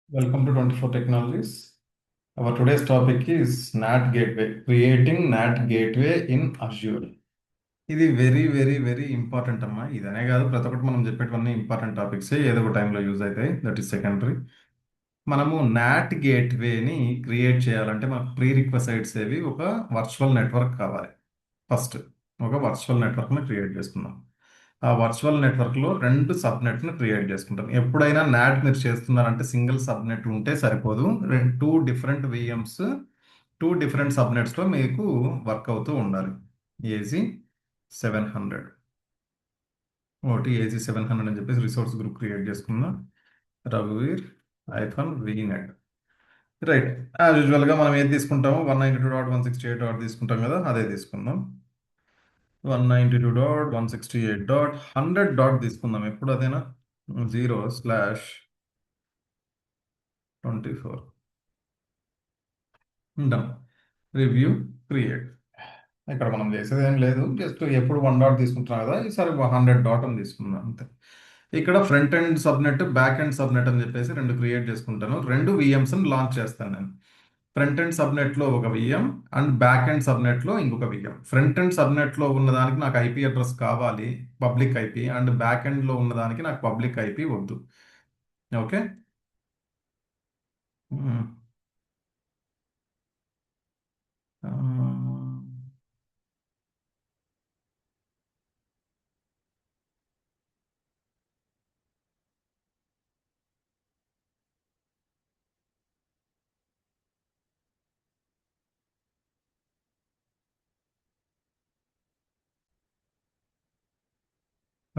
Welcome to 24 Technologies. Our today's topic is NAT Gateway, creating NAT Gateway in Azure. ఇది very very very important అమ్మా. ఇదనే కాదు, ప్రతి ఒక్కటి మనం చెప్పేటివన్నీ ఇంపార్టెంట్ టాపిక్స్ ఏదో ఒక టైంలో యూజ్ అవుతాయి. That is secondary. మనము నాట్ గేట్వేని క్రియేట్ చేయాలంటే మనకు ప్రీ రిక్వెసైట్స్ ఏవి ఒక వర్చువల్ నెట్వర్క్ కావాలి. ఫస్ట్ ఒక వర్చువల్ నెట్వర్క్ని క్రియేట్ చేసుకుందాం. ఆ వర్చువల్ నెట్వర్క్లో రెండు సబ్నెట్ను క్రియేట్ చేసుకుంటాం. ఎప్పుడైనా నాట్ మీరు చేస్తున్నారంటే సింగిల్ సబ్నెట్ ఉంటే సరిపోదు. Two different VMs, two different సబ్నెట్స్లో మీకు వర్క్ అవుతూ ఉండాలి. ఏజీ 700, ఒకటి ఏజీ 700 అని చెప్పేసి రిసోర్స్ గ్రూప్ క్రియేట్ చేసుకుందాం. రఘువీర్ ఐఫోన్ వీనెట్. రైట్. యాజ్ యూజువల్గా మనం ఏది తీసుకుంటామో 192.168 తీసుకుంటాం కదా, అదే తీసుకుందాం. 192.168.100 తీసుకుందాం. ఎప్పుడు అదేనా 0/24 ఉంటాం. Review create. ఇక్కడ మనం చేసేది ఏం లేదు, జస్ట్ ఎప్పుడు 1 డాట్ తీసుకుంటున్నాం కదా, ఈసారి 100 డాట్ అని తీసుకుందాం అంతే. ఇక్కడ front end subnet, back end subnet అని చెప్పేసి రెండు క్రియేట్ చేసుకుంటాను. రెండు విఎమ్స్ లాంచ్ చేస్తాను నేను. ఫ్రంట్ ఎండ్ సబ్నెట్లో ఒక విఎం అండ్ బ్యాక్ ఎండ్ సబ్నెట్లో ఇంకొక విఎం. ఫ్రంట్ ఎండ్ సబ్నెట్లో ఉన్నదానికి నాకు ఐపీ అడ్రస్ కావాలి, పబ్లిక్ ఐపీ, అండ్ బ్యాక్ ఎండ్లో ఉన్నదానికి నాకు పబ్లిక్ ఐపీ వద్దు. ఓకే. మ్మ్. ఆ,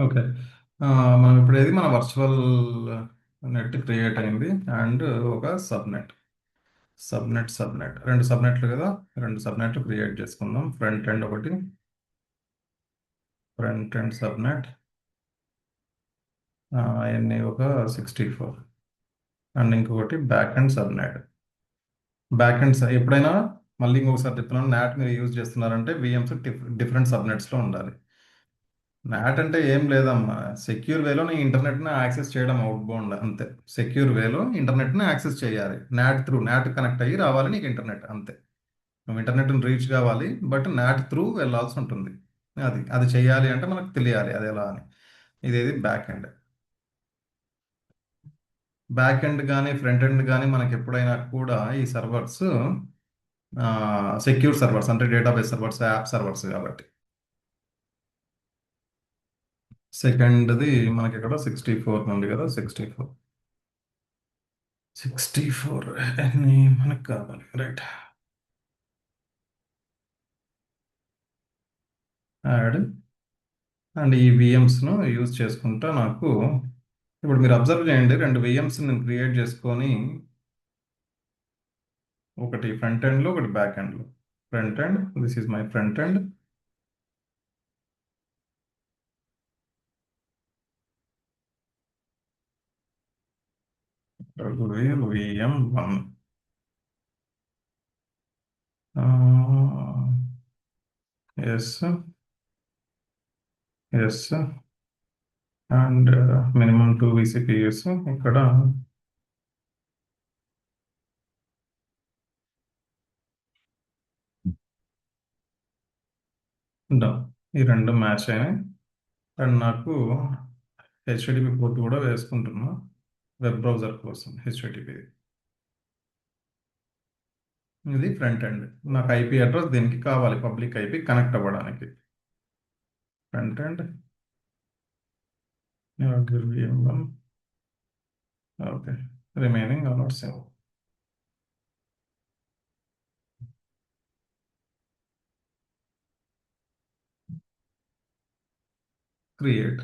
ఓకే. ఆ, మనం ఇప్పుడు ఏది మన వర్చువల్ నెట్ క్రియేట్ అయింది అండ్ ఒక సబ్నెట్, సబ్నెట్ రెండు సబ్నెట్లు కదా, రెండు సబ్నెట్లు క్రియేట్ చేసుకుందాం. ఫ్రంట్ ఎండ్ ఒకటి, ఫ్రంట్ ఎండ్ సబ్నెట్ అవన్నీ ఒక 64, అండ్ ఇంకొకటి back and subnet. Back and ఎప్పుడైనా మళ్ళీ ఇంకొకసారి చెప్తున్నాను, నాట్ మీరు యూజ్ చేస్తున్నారంటే విఎమ్స్ డిఫరెంట్ సబ్నెట్స్లో ఉండాలి. నాట్ అంటే ఏం లేదమ్మా, సెక్యూర్ వేలో నీ ఇంటర్నెట్ని యాక్సెస్ చేయడం అవుట్ బౌండ్ అంతే. సెక్యూర్ వేలో ఇంటర్నెట్ని యాక్సెస్ చేయాలి. నాట్ త్రూ, నాట్ కనెక్ట్ అయ్యి రావాలి నీకు ఇంటర్నెట్ అంతే. నువ్వు ఇంటర్నెట్ని రీచ్ కావాలి, బట్ నాట్ త్రూ వెళ్ళాల్సి ఉంటుంది. అది అది చేయాలి అంటే మనకు తెలియాలి అది ఎలా అని. ఇదేది బ్యాక్ ఎండ్. బ్యాక్ ఎండ్ కానీ ఫ్రంట్ ఎండ్ కానీ మనకి ఎప్పుడైనా కూడా ఈ సర్వర్స్ సెక్యూర్ సర్వర్స్ అంటే డేటాబేస్ సర్వర్స్, యాప్ సర్వర్స్ కాబట్టి. సెకండ్ది మనకి ఇక్కడ 64 ఉంది కదా, 64 అన్ని మనకు కావాలి. రైట్. యాడ్. అండ్ ఈ విఎమ్స్ను యూజ్ చేసుకుంటా నాకు ఇప్పుడు మీరు అబ్జర్వ్ చేయండి, రెండు విఎమ్స్ నేను క్రియేట్ చేసుకొని, ఒకటి ఫ్రంట్ ఎండ్లో ఒకటి బ్యాక్ ఎండ్లో. Front end, this is my front end. VM 1. Yes, yes, and minimum 2 VCPUs ఇక్కడ. Done. ఈ రెండు మ్యాచ్ అయినాయి. అండ్ నాకు హెచ్టిటిపి పోర్ట్ కూడా వేసుకుంటున్నా, వెబ్ బ్రౌజర్ కోసం హెచ్టిటిపి. ఇది ఫ్రంట్ ఎండ్. నాకు ఐపీ అడ్రస్ దీనికి కావాలి, పబ్లిక్ ఐపీ కనెక్ట్ అవ్వడానికి. Front end okay, remaining all same. Create.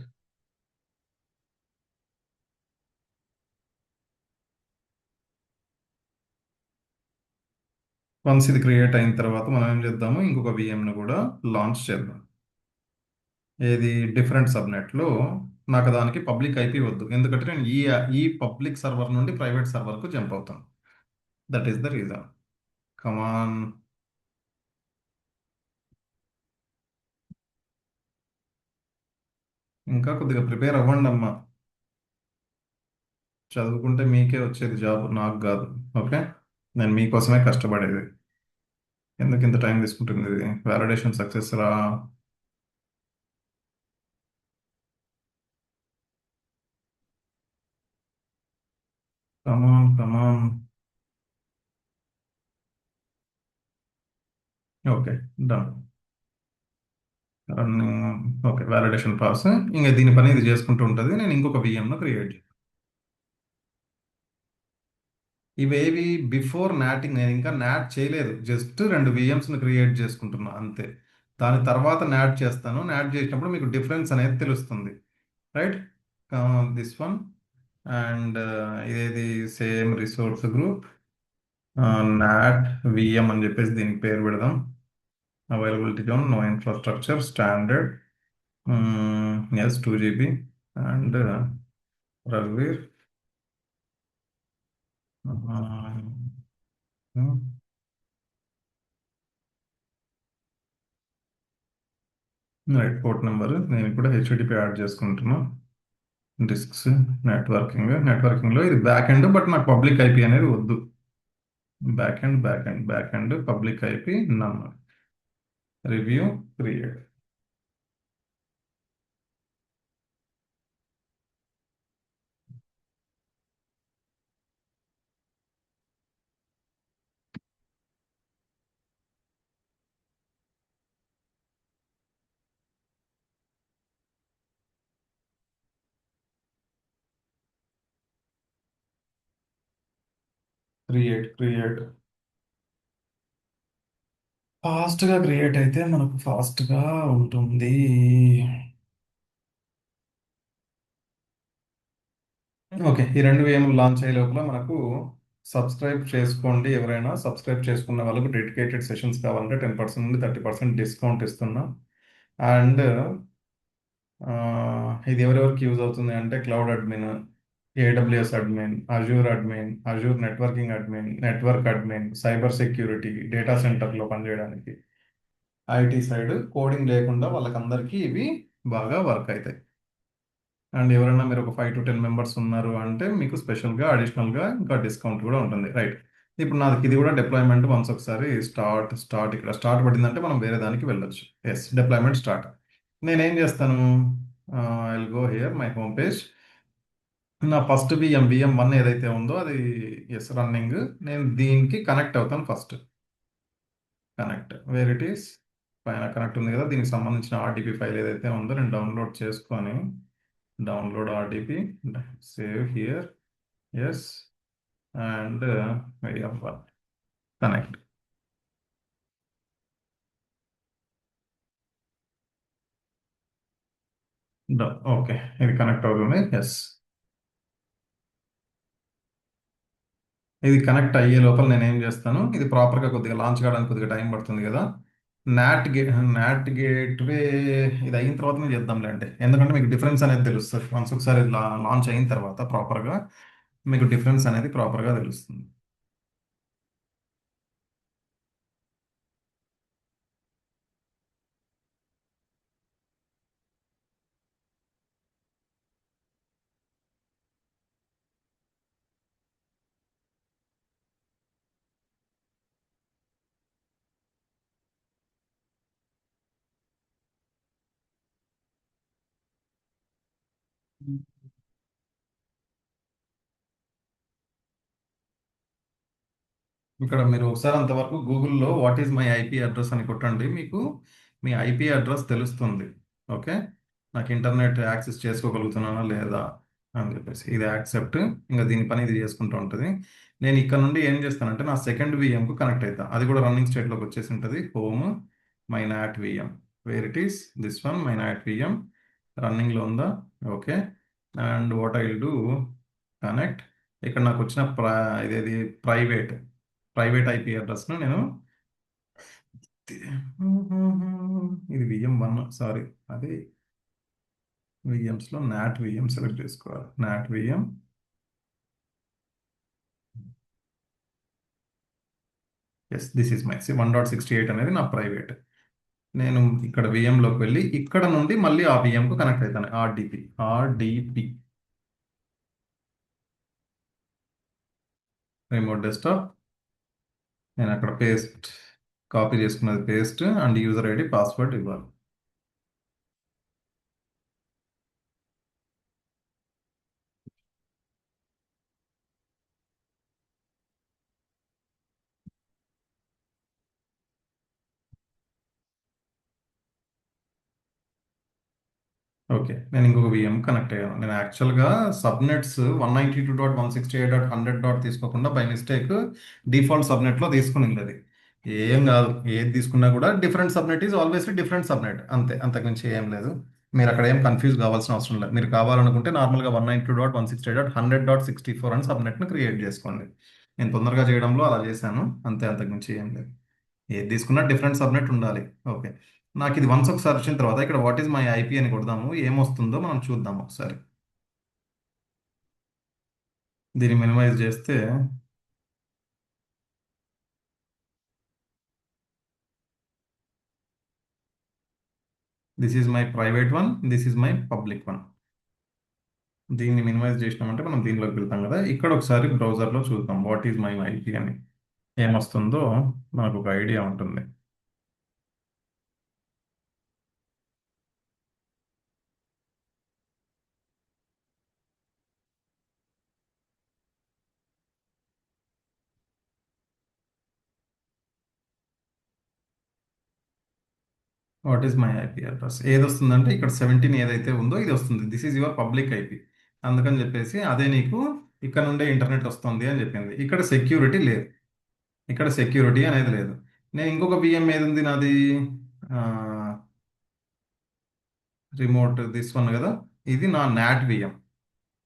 Once ఇది క్రియేట్ అయిన తర్వాత మనం ఏం చేద్దాము, ఇంకొక విఎంను కూడా లాంచ్ చేద్దాం. ఏది డిఫరెంట్ సబ్నెట్లో. నాకు దానికి పబ్లిక్ ఐపీ వద్దు, ఎందుకంటే నేను ఈ పబ్లిక్ సర్వర్ నుండి ప్రైవేట్ సర్వర్కు జంప్ అవుతాను. That is the reason. Come on. ఇంకా కొద్దిగా ప్రిపేర్ అవ్వండి అమ్మా. చదువుకుంటే మీకే వచ్చేది జాబ్, నాకు కాదు. ఓకే, నేను మీకోసమే కష్టపడేది. ఎందుకు ఇంత టైం తీసుకుంటుంది ఇది? వ్యాలిడేషన్ సక్సెస్ రా. Come on come on. Okay, done. Running. Okay, validation pass. ఇంకా దీని పని ఇది చేసుకుంటూ ఉంటుంది. నేను ఇంకొక విఎంను క్రియేట్. ఇవేవి బిఫోర్ నాటింగ్, నేను ఇంకా నాట్ చేయలేదు. జస్ట్ రెండు విఎమ్స్ని క్రియేట్ చేసుకుంటున్నా అంతే. దాని తర్వాత నాట్ చేస్తాను. నాట్ చేసినప్పుడు మీకు డిఫరెన్స్ అనేది తెలుస్తుంది. రైట్. This one. అండ్ ఇదేది same resource group. NAT VM అని చెప్పేసి దీనికి పేరు పెడదాం. Availability zone, no infrastructure, standard. Yes, 2 GB. And రఘువీర్. రైట్, పోర్ట్ నెంబర్ నేను ఇప్పుడు హెచ్టిటిపి యాడ్ చేసుకుంటున్నా. డిస్క్స్, నెట్వర్కింగ్లో ఇది బ్యాక్ ఎండ్, బట్ నాకు పబ్లిక్ ఐపీ అనేది వద్దు. బ్యాక్ ఎండ్ పబ్లిక్ ఐపీ నమ్. Review create. క్రియేట్. ఫాస్ట్గా క్రియేట్ అయితే మనకు ఫాస్ట్గా ఉంటుంది. ఓకే, ఈ రెండు VM లాంచ్ అయ్యే లోపల మనకు సబ్స్క్రైబ్ చేసుకోండి. ఎవరైనా సబ్స్క్రైబ్ చేసుకున్న వాళ్ళకు డెడికేటెడ్ సెషన్స్ కావాలంటే 10% నుండి 30% డిస్కౌంట్ ఇస్తున్నాం. అండ్ ఇది ఎవరెవరికి యూజ్ అవుతుంది అంటే cloud admin, AWS admin, Azure admin, Azure networking admin, network admin, cyber security, data సెంటర్లో పనిచేయడానికి, ఐటీ సైడ్ కోడింగ్ లేకుండా వాళ్ళకందరికీ ఇవి బాగా వర్క్ అవుతాయి. అండ్ ఎవరైనా మీరు ఒక 5 to 10 మెంబర్స్ ఉన్నారు అంటే మీకు స్పెషల్గా అడిషనల్గా ఇంకా డిస్కౌంట్ కూడా ఉంటుంది. రైట్. ఇప్పుడు నాకు ఇది కూడా డిప్లాయ్మెంట్ వన్స్ ఒకసారి స్టార్ట్ ఇక్కడ స్టార్ట్ పడిందంటే మనం వేరే దానికి వెళ్ళొచ్చు. Yes, deployment start. నేనేం చేస్తాను? I will go here my home page. నా ఫస్ట్ విఎం 1 ఏదైతే ఉందో అది ఎస్ రన్నింగ్. నేను దీనికి కనెక్ట్ అవుతాను first. Connect, where it is. పైన కనెక్ట్ ఉంది కదా, దీనికి సంబంధించిన ఆర్డిపి ఫైల్ ఏదైతే ఉందో నేను డౌన్లోడ్ చేసుకొని, download RDP, save here. Yes. And VM 1 connect. Okay, ఇది కనెక్ట్ అవుతుంది. ఎస్. ఇది కనెక్ట్ అయ్యే లోపల నేను ఏం చేస్తాను, ఇది ప్రాపర్గా కొద్దిగా లాంచ్ కావడానికి కొద్దిగా టైం పడుతుంది కదా. నాట్ గేట్వే ఇది అయిన తర్వాత నేను చేద్దాంలేండి. ఎందుకంటే మీకు డిఫరెన్స్ అనేది తెలుస్తుంది వన్స్ ఒకసారి లాంచ్ అయిన తర్వాత ప్రాపర్గా మీకు డిఫరెన్స్ అనేది ప్రాపర్గా తెలుస్తుంది. ఇక్కడ మీరు ఒకసారి అంతవరకు గూగుల్లో what is my IP address అని కొట్టండి, మీకు మీ ఐపీ అడ్రస్ తెలుస్తుంది. ఓకే, నాకు ఇంటర్నెట్ యాక్సెస్ చేసుకోగలుగుతున్నానా లేదా అని చెప్పేసి ఇది యాక్సెప్ట్. ఇంకా దీని పని ఇది చేసుకుంటూ ఉంటుంది. నేను ఇక్కడ నుండి ఏం చేస్తానంటే నా సెకండ్ విఎంకు కనెక్ట్ అవుతా. అది కూడా రన్నింగ్ స్టేట్లోకి వచ్చేసి ఉంటుంది. Home, my NAT VM, where it is this one, my NAT VM రన్నింగ్లో ఉందా? Okay. And what I will do, connect. ఇక్కడ నాకు వచ్చిన ఇదేది ప్రైవేట్ ప్రైవేట్ ఐపీ అడ్రస్ను నేను ఇది విఎం 1, సారీ, అది విఎమ్స్లో నాట్ విఎం సెలెక్ట్ చేసుకోవాలి. NAT VM. Yes, this is my 1.68 అనేది నా ప్రైవేట్. నేను ఇక్కడ విఎంలోకి వెళ్ళి ఇక్కడ నుండి మళ్ళీ ఆ విఎంకు కనెక్ట్ అవుతాను. ఆర్డిపి. Remote desktop. నేను అక్కడ పేస్ట్, కాపీ చేసుకున్నది paste and user ID password ఇవ్వాలి. ఓకే, నేను ఇంకొక విఎం కనెక్ట్ అయ్యాను. నేను యాక్చువల్గా సబ్నెట్స్ 192.168.100 తీసుకోకుండా బై మిస్టేక్ డిఫాల్ట్ సబ్నెట్లో తీసుకునింది అది. ఏం కాదు, ఏది తీసుకున్నా కూడా different subnet is always different subnet, అంతే, అంతకుమించి ఏం లేదు. మీరు అక్కడ ఏం కన్ఫ్యూజ్ కావాల్సిన అవసరం లేదు. మీరు కావాలనుకుంటే నార్మల్గా 192.168.100.64 అని సబ్నెట్ను క్రియేట్ చేసుకోండి. నేను తొందరగా చేయడంలో అలా చేశాను, అంతే, అంతకుమించి ఏం లేదు. ఏది తీసుకున్నా డిఫరెంట్ సబ్నెట్ ఉండాలి. ఓకే, నాకు ఇది వన్స్ ఒకసారి వచ్చిన తర్వాత ఇక్కడ వాట్ ఈస్ మై ఐపీ అని కొడదాము, ఏమొస్తుందో మనం చూద్దాం ఒకసారి. దీన్ని మినిమైజ్ చేస్తే this is my private one, this is my public one. దీన్ని మినిమైజ్ చేసినామంటే మనం దీనిలోకి వెళ్తాం కదా, ఇక్కడ ఒకసారి బ్రౌజర్లో చూద్దాం వాట్ ఈజ్ మై ఐపీ అని. ఏమొస్తుందో మనకు ఒక ఐడియా ఉంటుంది. What is my IP address ఏది వస్తుందంటే ఇక్కడ 17 ఏదైతే ఉందో ఇది వస్తుంది. This is your public IP. అందుకని చెప్పేసి అదే నీకు ఇక్కడ నుండే ఇంటర్నెట్ వస్తుంది అని చెప్పింది. ఇక్కడ సెక్యూరిటీ లేదు, ఇక్కడ సెక్యూరిటీ అనేది లేదు. నేను ఇంకొక విఎం ఏది ఉంది నాది, రిమోట్ దిస్ వన్ కదా, ఇది నా నాట్ విఎం.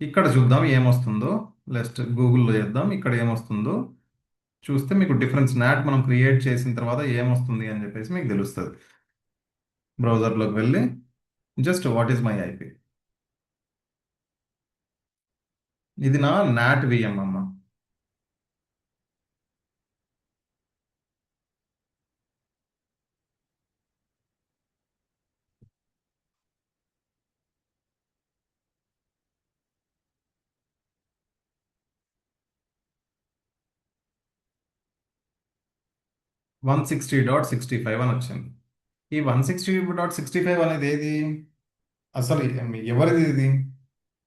ఇక్కడ చూద్దాం ఏమొస్తుందో. లెస్ట్ గూగుల్లో చేద్దాం, ఇక్కడ ఏమొస్తుందో చూస్తే మీకు డిఫరెన్స్ నాట్ మనం క్రియేట్ చేసిన తర్వాత ఏమొస్తుంది అని చెప్పేసి మీకు తెలుస్తుంది. బ్రౌజర్లోకి వెళ్ళి just what is my IP, ఇది నా నాట్ విఎం అమ్మ. 160.65 అని వచ్చింది. ఈ 160.65 అనేది ఏది, అసలు ఎవరిది ఇది?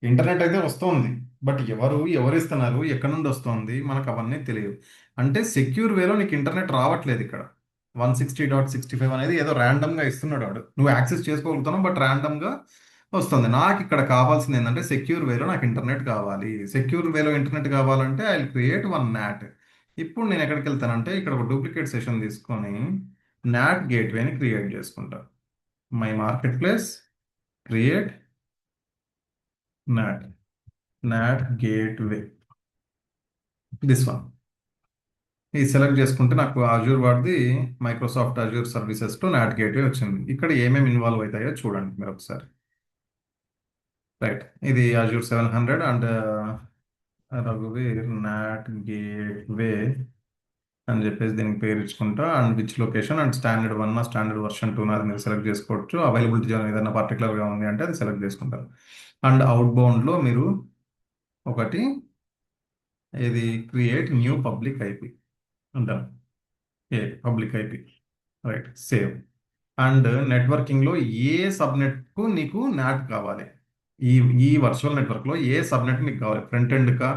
ఇంటర్నెట్ అయితే వస్తుంది, బట్ ఎవరు ఇస్తున్నారు, ఎక్కడి నుండి వస్తుంది, మనకు అవన్నీ తెలియదు. అంటే సెక్యూర్ వేలో నీకు ఇంటర్నెట్ రావట్లేదు ఇక్కడ. 160.65 అనేది ఏదో ర్యాండమ్గా ఇస్తున్నాడు వాడు, నువ్వు యాక్సెస్ చేసుకోగలుగుతున్నావు బట్ ర్యాండమ్గా వస్తుంది. నాకు ఇక్కడ కావాల్సింది ఏంటంటే సెక్యూర్ వేలో నాకు ఇంటర్నెట్ కావాలి. సెక్యూర్ వేలో ఇంటర్నెట్ కావాలంటే ఐ క్రియేట్ వన్ నాట్. ఇప్పుడు నేను ఎక్కడికి వెళ్తానంటే ఇక్కడ ఒక డూప్లికేట్ సెషన్ తీసుకొని నాట్ గేట్వేని క్రియేట్ చేసుకుంటా. My market place, create not, not gateway, this one. ఇది సెలెక్ట్ చేసుకుంటే నాకు అజూర్ వాడిది Microsoft Azure services to not gateway వచ్చింది. ఇక్కడ ఏమేమి ఇన్వాల్వ్ అవుతాయో చూడండి మీరు ఒకసారి. రైట్, ఇది అజూర్ 700 అండ్ రఘువీర్ నాట్ గేట్వే అని చెప్పేసి దీనికి పేరు ఇచ్చుకుంటా. And which location and standard 1 standard version 2 అది మీరు సెలెక్ట్ చేసుకోవచ్చు. అవైలబిలిటీ జోన్ ఏదైనా పర్టికులర్గా ఉంది అంటే అది సెలెక్ట్ చేసుకుంటారు. అండ్ అవుట్ బౌండ్లో మీరు ఒకటి ఇది క్రియేట్ న్యూ పబ్లిక్ ఐపీ అంటారు, ఏ public IP, right, save. And నెట్వర్కింగ్లో ఏ సబ్నెట్కు నీకు నాట్ కావాలి, ఈ ఈ వర్చువల్ నెట్వర్క్లో ఏ సబ్నెట్ నీకు కావాలి, ఫ్రంట్ ఎండ్కా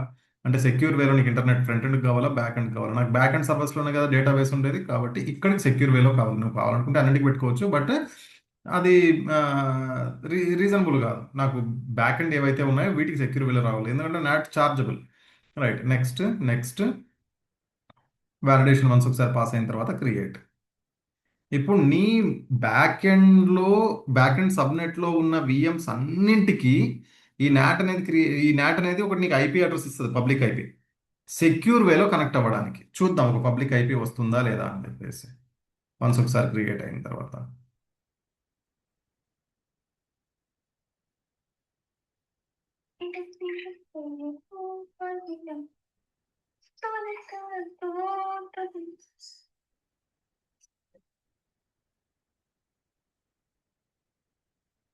అంటే సెక్యూర్ వేలో నీకు ఇంటర్నెట్ ఫ్రంట్ ఎండ్ కావాలా, బ్యాక్ ఎండ్ కావాలా? నాకు బ్యాక్ ఎండ్ సర్వర్స్లోనే కదా డేటాబేస్ ఉండేది, కాబట్టి ఇక్కడికి సెక్యూర్ వేలో కావాలి. నువ్వు కావాలనుకుంటే అన్నిటికి పెట్టుకోవచ్చు, బట్ అది రీజనబుల్ కాదు. నాకు బ్యాక్ ఎండ్ ఏవైతే ఉన్నాయో వీటికి సెక్యూర్ వేలో రావాలి, ఎందుకంటే not chargeable. Right, next, next validation once ఒకసారి పాస్ అయిన తర్వాత క్రియేట్. ఇప్పుడు నీ బ్యాక్ ఎండ్లో, బ్యాక్ ఎండ్ సబ్నెట్లో ఉన్న విఎమ్స్ అన్నింటికి ఈ నాట్ అనేది ఒకటి నీకు ఐపీ అడ్రస్ ఇస్తుంది, పబ్లిక్ ఐపీ. సెక్యూర్ వేలో కనెక్ట్ అవ్వడానికి చూద్దాం ఒక పబ్లిక్ ఐపీ వస్తుందా లేదా అని చెప్పేసి వన్స్ ఒకసారి క్రియేట్ అయిన తర్వాత.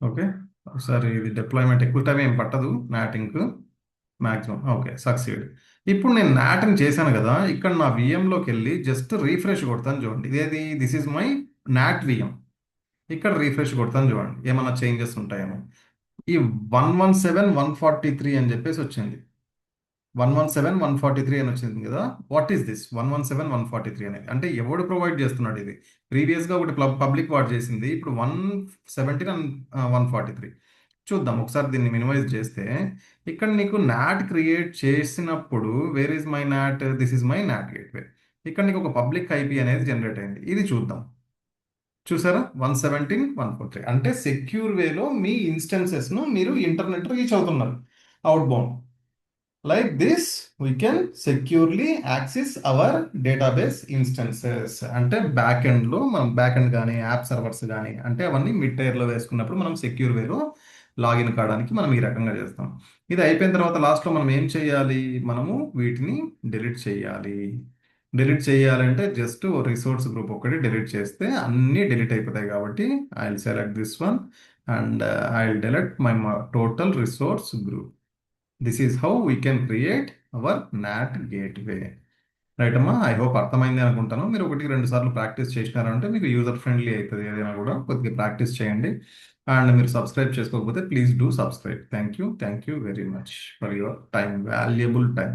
ఓకే, ఒకసారి ఇది డిప్లాయ్మెంట్ ఎక్కువ టైం ఏం పట్టదు నాటింగ్. Maximum okay succeed. ఇప్పుడు నేను నాట్ని చేశాను కదా, ఇక్కడ నా విఎంలోకి వెళ్ళి జస్ట్ రీఫ్రెష్ కొడతాను చూడండి. ఇదేది, this is my NAT VM. ఇక్కడ రీఫ్రెష్ కొడతాను చూడండి, ఏమైనా చేంజెస్ ఉంటాయేమో. ఈ 117,143 అని చెప్పేసి వచ్చింది. 117,143 అని వచ్చింది కదా. వాట్ ఈస్ దిస్ 117,143 అనేది? అంటే ఎవడు ప్రొవైడ్ చేస్తున్నాడు ఇది? ప్రీవియస్గా ఒకటి పబ్లిక్ వాడు చేసింది, ఇప్పుడు 117 అండ్ 143. చూద్దాం ఒకసారి దీన్ని మినిమైజ్ చేస్తే. ఇక్కడ నీకు నాట్ క్రియేట్ చేసినప్పుడు where is my not, this is my not gateway. ఇక్కడ నీకు ఒక పబ్లిక్ ఐపీ అనేది జనరేట్ అయింది. ఇది చూద్దాం. చూసారా, 117,143 అంటే సెక్యూర్ వేలో మీ ఇన్స్టెన్సెస్ను మీరు ఇంటర్నెట్ రీచ్ అవుతున్నారు. Outbound like this we can securely access our database instances. అంటే బ్యాక్ ఎండ్లో మనం బ్యాక్ ఎండ్ కానీ యాప్ సర్వర్స్ కానీ అంటే అవన్నీ మిడ్ టైర్లో వేసుకున్నప్పుడు మనం సెక్యూర్ వేలో లాగిన్ కావడానికి మనం ఈ రకంగా చేస్తాం. ఇది అయిపోయిన తర్వాత లాస్ట్లో మనం ఏం చేయాలి? మనము వీటిని డిలీట్ చేయాలి. డిలీట్ చేయాలంటే జస్ట్ రిసోర్స్ గ్రూప్ ఒకటి డిలీట్ చేస్తే అన్నీ డిలీట్ అయిపోతాయి. కాబట్టి I will select this one and I will delete my total resource group. This is how we can create our not gateway. Right అమ్మా, ఐ హోప్ అర్థమైంది అనుకుంటాను. మీరు ఒకటి రెండు సార్లు ప్రాక్టీస్ చేసినారంటే మీకు యూజర్ ఫ్రెండ్లీ అవుతుంది. ఏదైనా కూడా కొద్దిగా ప్రాక్టీస్ చేయండి. అండ్ మీరు సబ్స్క్రైబ్ చేసుకోకపోతే please do subscribe. Thank you very much for your time, valuable time.